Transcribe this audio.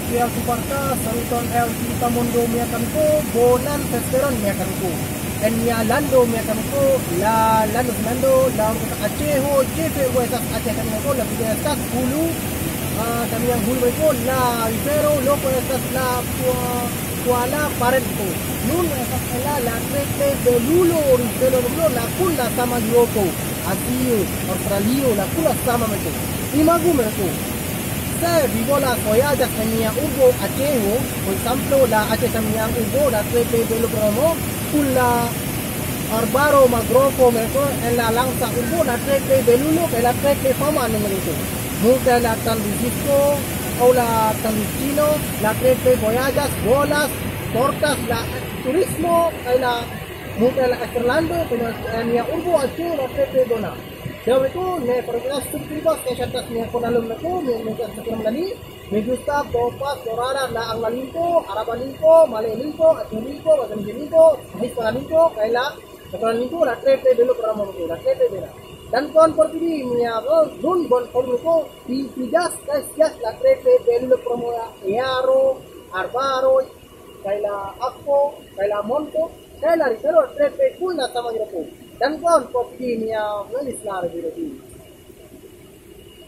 Kiel Suparta, Saruton El Tamundo Miakanko, Bonan Testeron Miakanko. En Lando Miakanko, la Lando Fernando, la Acheho, Jefe Huesas Aceh Kanako, la Vida Estas Hulu, también Hulu Beko, la Vivero, Loco Estas la Kuala Parento. Nun Estas la Trete de Lulo, Ristelo de Lulo, la Kula Sama Yoko, Asio, Australio, la Kula Sama Meko. Imagu Meko. Se vivo las voyages tenía Hugo Acheho, por ejemplo, la Aceh tenía Hugo, la Trete de Lulo, la Arbaro Magropo en la Lanza Hugo, la Trete de Lulo, que la Trete Fama número 2. Mucha la Tandisco, o la Tandistino, la Trete Voyages, bolas, tortas, la turismo, la mucha la Fernando, pero tenía Hugo Acheho, la Trete Dona. Jawab itu, ne perkara subscribers yang syarikat ni aku dalam aku, mereka sekian lagi. Me gusta topas dorara la angla limpo, araban limpo, malay limpo, aceh limpo, bagan limpo, hispana limpo, kaila, sekarang limpo, la trete dulu programa itu, la trete dulu. Dan kon pergi ni apa, dun bon itu, tigas, jas, la trete dulu promo Earo, Arbaro, kaila Akko, kaila Monto, kaila Risero, trete pun sama gitu. Dan kon pergi ni apa, Islam gitu.